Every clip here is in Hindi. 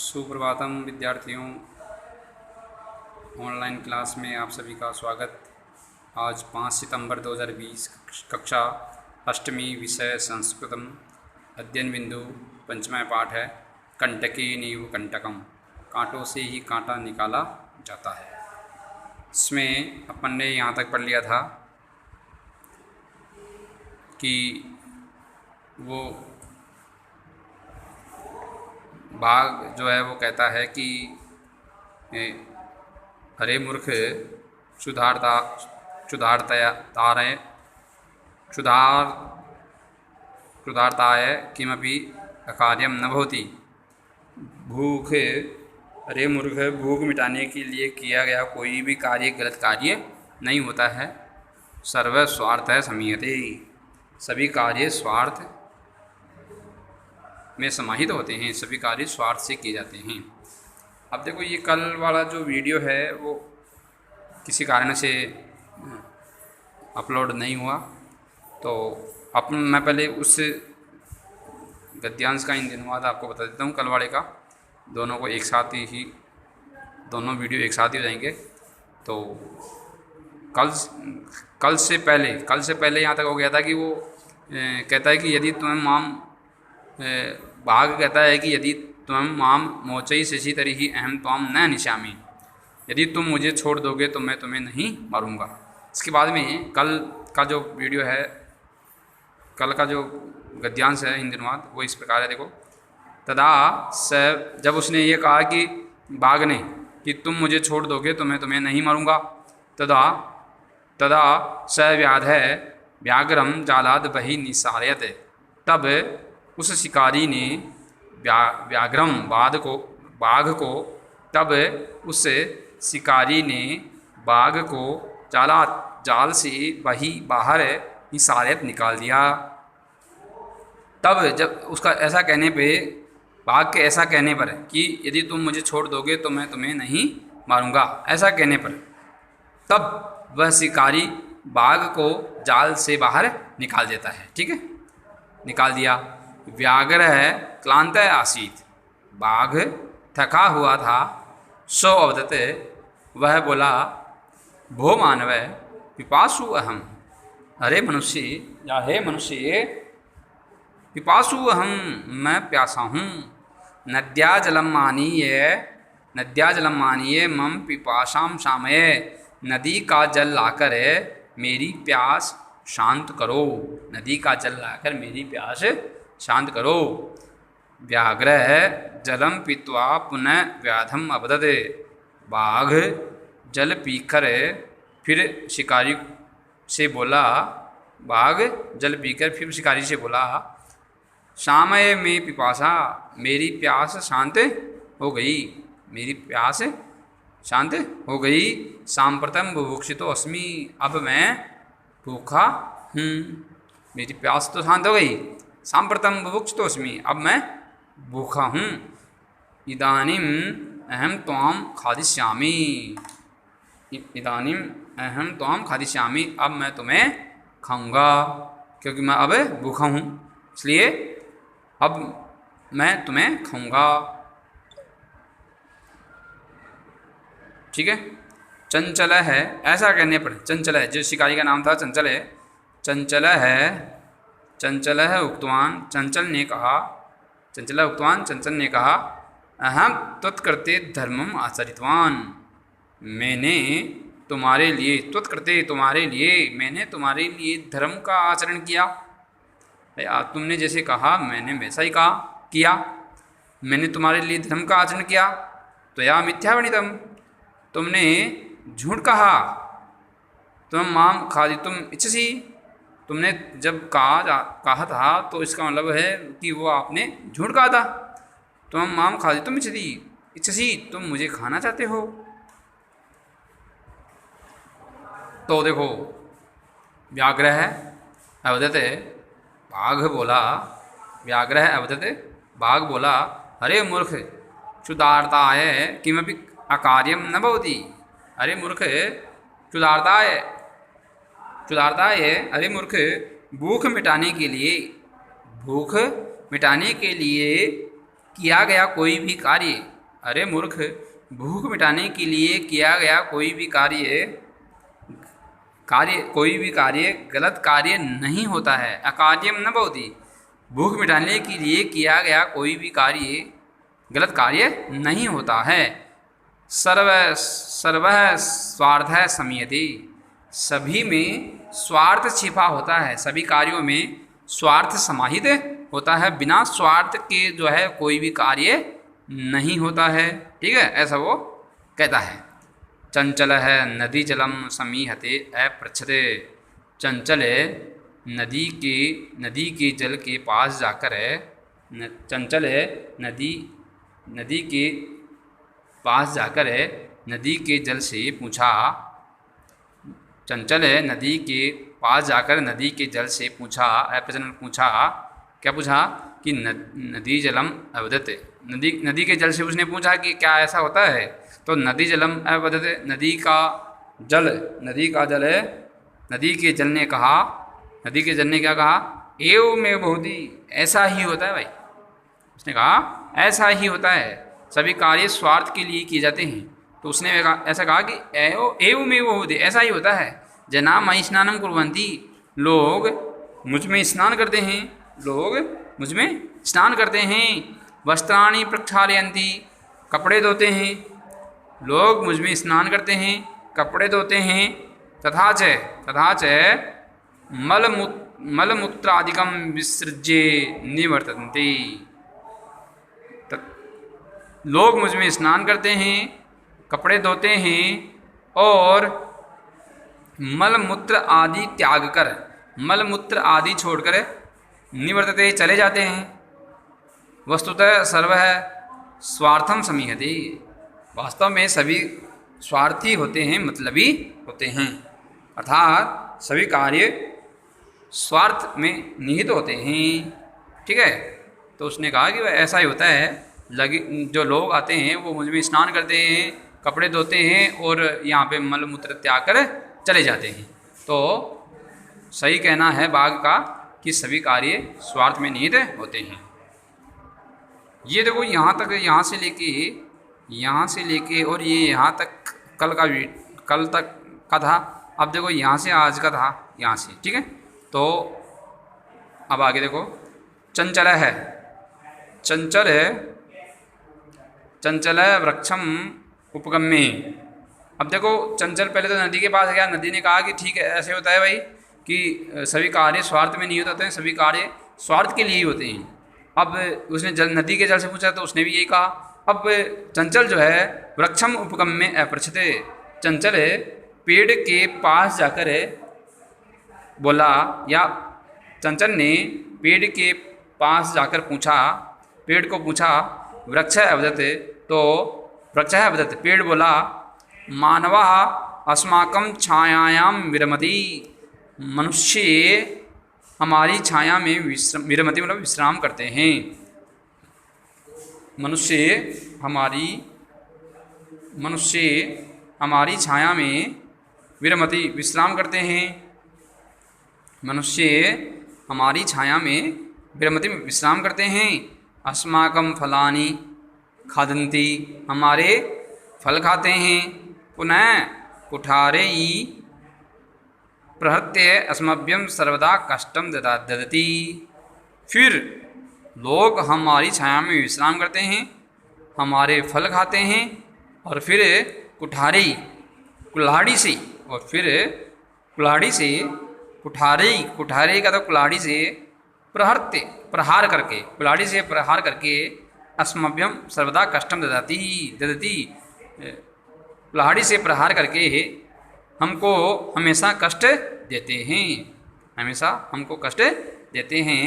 सुप्रभातम विद्यार्थियों। ऑनलाइन क्लास में आप सभी का स्वागत। आज 5 सितंबर 2020 कक्षा अष्टमी, विषय संस्कृतम, अध्ययन बिंदु, पंचमा पाठ है कंटकी नीव कंटकम। कांटों से ही कांटा निकाला जाता है। इसमें अपन ने यहाँ तक पढ़ लिया था कि वो बाघ जो है वो कहता है कि अरे मूर्ख, क्षुधार्ता क्षुधार्ताय किमपि अकार्यम न भवति। भूख, अरे मूर्ख, भूख मिटाने के लिए किया गया कोई भी कार्य गलत कार्य नहीं होता है। सर्व स्वार्थ समीयते, सभी कार्य स्वार्थ में समाहित होते हैं, सभी कार्य स्वार्थ से किए जाते हैं। अब देखो, ये कल वाला जो वीडियो है वो किसी कारण से अपलोड नहीं हुआ, तो मैं पहले उस गद्यांश का इन दिनों बाद आपको बता देता हूँ। कल वाले का दोनों को एक साथ ही दोनों वीडियो एक साथ ही हो जाएंगे। तो कल से पहले यहाँ तक हो गया था कि वो कहता है कि यदि तुम्हें बाघ कहता है कि यदि तुम माम मोचई शशि तरी ही अहम त्वाम न निशामी, यदि तुम मुझे छोड़ दोगे तो मैं तुम्हें नहीं मारूंगा। इसके बाद में कल का जो वीडियो है, कल का जो गद्यांश है हिंदी अनुवाद, वो इस प्रकार है। देखो, तदा स, जब उसने ये कहा कि बाघ ने कि तुम मुझे छोड़ दोगे तो मैं तुम्हें नहीं मारूंगा, तदा स व्याधय व्याघ्रम जालाद बही निसारयत, तब उस शिकारी ने व्याघ्रम बाघ को तब उस शिकारी ने बाघ को जाल से बाहर निसारयत निकाल दिया। तब जब उसका ऐसा कहने पे, बाघ के ऐसा कहने पर कि यदि तुम मुझे छोड़ दोगे तो मैं तुम्हें नहीं मारूंगा, ऐसा कहने पर तब वह शिकारी बाघ को जाल से बाहर निकाल देता है। ठीक है, निकाल दिया। व्याघ्र क्लांत आसीत, बाघ थका हुआ था। सो अवदते, वह बोला, भो मानव पिपासु अहम, अरे मनुष्य या हे मनुष्य, पिपासु अहम, मैं प्यासा हूँ। नद्या जलम मानिए मम पिपासाम शामये, नदी का जल लाकर मेरी प्यास शांत करो, नदी का जल लाकर मेरी प्यास शांत करो। व्याघ्र जलम पीत्वा पुनः व्याधम अवदते, बाघ जल पीकर फिर शिकारी से बोला, बाघ जल पीकर फिर शिकारी से बोला, शामय में पिपासा, मेरी प्यास शांत हो गई, मेरी प्यास शांत हो गई। सांप्रतम बुभुक्षितो अस्मि, अब मैं भूखा हूँ, मेरी प्यास तो शांत हो गई। सांप्रतम बुभुक्षितो अस्मि, अब मैं भूखा हूँ। इदानीम अहम त्वाम खादिष्यामि, इदानीम अहम त्वाम खादिष्यामि, अब मैं तुम्हें खाऊंगा, क्योंकि मैं अब भूखा हूँ, इसलिए अब मैं तुम्हें खाऊंगा। ठीक है। चंचल है, ऐसा कहने पर, चंचल है, जो शिकारी का नाम था चंचल है, चंचल है उक्तवान, चंचल ने कहा, अहम त्वत्कृते धर्मम आचरितवान, मैंने तुम्हारे लिए मैंने तुम्हारे लिए धर्म का आचरण किया। तुमने जैसे कहा मैंने वैसा ही किया, मैंने तुम्हारे लिए धर्म का आचरण किया। तो या मिथ्यावणितम, तुमने झूठ कहा। तुम माम खादितुम इच्छसी, तुमने जब कहा था तो इसका मतलब है कि वो आपने झूठ कहा था। तुम माम खादितुम इच्छसी, तुम मुझे खाना चाहते हो। तो देखो, व्याघ्र अवदते, बाघ बोला, व्याघ्र अवदते, बाघ बोला, अरे मूर्ख, क्षुधार्ताय किमपि अकार्यम न भवति, अरे मूर्ख, क्षुधार्ताय, अरे मूर्ख, भूख मिटाने के लिए किया गया कोई भी कार्य अरे मूर्ख, भूख मिटाने के लिए किया गया कोई भी कार्य गलत कार्य नहीं होता है। अकार्यम न भवति। भूख मिटाने के लिए किया गया कोई भी कार्य गलत कार्य नहीं होता है। सर्व स्वार्थ समयते। सभी में स्वार्थ छिपा होता है, सभी कार्यों में स्वार्थ समाहित होता है। बिना स्वार्थ के जो है कोई भी कार्य नहीं होता है। ठीक है, ऐसा वो कहता है। चंचल है नदी जलम समीहते अपृच्छते। चंचल नदी के जल के पास जाकर चंचल नदी के पास जाकर नदी के जल से पूछा। चंचल नदी के पास जाकर नदी के जल से पूछा, अपृच्छन पूछा, क्या पूछा कि नदी जलम अवदत। नदी के जल से उसने पूछा कि क्या ऐसा होता है। तो नदी जलम अवदत, नदी का जल है। नदी के जल ने कहा, नदी के जल ने क्या कहा, एव में बहुती, ऐसा ही होता है भाई। उसने कहा ऐसा ही होता है, सभी कार्य स्वार्थ के लिए किए जाते हैं। तो उसने ऐसा कहा कि एव में बहुती, ऐसा ही होता है। जना मयि स्नानम कुर्वन्ति। लोग मुझ में स्नान करते हैं, लोग मुझ में स्नान करते हैं। वस्त्राणि प्रक्षालयन्ति, कपड़े धोते हैं। लोग मुझ में स्नान करते हैं, कपड़े धोते हैं। तथा च मलमूत्रादिकम विसृज्य निवर्तन्ते। लोग मुझ में स्नान करते हैं, कपड़े धोते हैं और मलमूत्र आदि त्याग कर, मलमूत्र आदि छोड़कर निवर्तते, चले जाते हैं। वस्तुतः सर्व स्वार्थम समीहते। वास्तव में सभी स्वार्थी होते हैं, मतलबी होते हैं। अर्थात सभी कार्य स्वार्थ में निहित होते हैं। ठीक है, तो उसने कहा कि वह ऐसा ही होता है। जो लोग आते हैं वो मुझ में स्नान करते हैं, कपड़े धोते हैं और यहाँ पे मलमूत्र त्याग कर चले जाते हैं। तो सही कहना है बाघ का कि सभी कार्य स्वार्थ में निहित होते हैं। ये देखो यहाँ से लेके और ये यहाँ तक कल तक का था। अब देखो यहाँ से आज का था, यहाँ से। ठीक है, तो अब आगे देखो। चंचल है, चंचल वृक्षम उपगम्य। अब देखो चंचल पहले तो नदी के पास गया, नदी ने कहा कि ठीक है ऐसे होता है भाई कि सभी कार्य स्वार्थ में नहीं होते हैं, सभी कार्य स्वार्थ के लिए ही होते हैं। अब उसने नदी के जल से पूछा तो उसने भी यही कहा। अब चंचल जो है वृक्षम उपगम्य अपृच्छते। चंचल पेड़ के पास जाकर बोला, या चंचल ने पेड़ के पास जाकर पूछा, पेड़ को पूछा वृक्ष अवदत। तो वृक्ष अवदत, पेड़ बोला मानवा अस्माकं छायायां विरमति। मनुष्य हमारी छाया में विरमति मतलब विश्राम करते हैं। मनुष्य हमारी छाया में विरमति विश्राम करते हैं। मनुष्य हमारी छाया में विरमति विश्राम करते हैं। अस्माकं फलानि खादन्ति, हमारे फल खाते हैं। पुनः कुठारे प्रहत्य अस्मभ्यं सर्वदा कष्टम ददति। फिर लोग हमारी छाया में विश्राम करते हैं, हमारे फल खाते हैं और फिर कुल्हाड़ी से कुठारे का तो कुल्हाड़ी से प्रहार करके अस्मभ्यम सर्वदा कष्टम ददति। कुल्हाड़ी से प्रहार करके हमको हमेशा कष्ट देते हैं।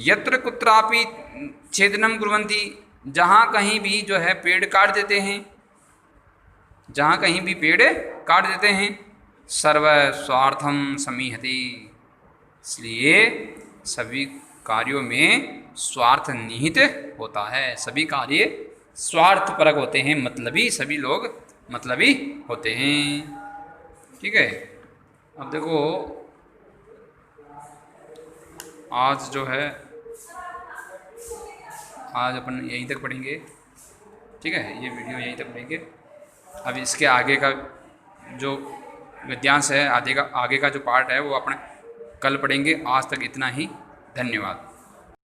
यत्र कुत्रापि छेदनम कुर्वन्ति, जहाँ कहीं भी जो है पेड़ काट देते हैं, सर्व स्वार्थम समीहते। इसलिए सभी कार्यों में स्वार्थ निहित होता है। सभी कार्य स्वार्थ परक होते हैं, मतलबी, सभी लोग मतलबी होते हैं। ठीक है, अब देखो आज जो है आज अपन यहीं तक पढ़ेंगे। ठीक है, ये वीडियो यहीं तक पढ़ेंगे। अब इसके आगे का जो गद्यांश है, आगे का जो पार्ट है वो अपने कल पढ़ेंगे। आज तक इतना ही, धन्यवाद।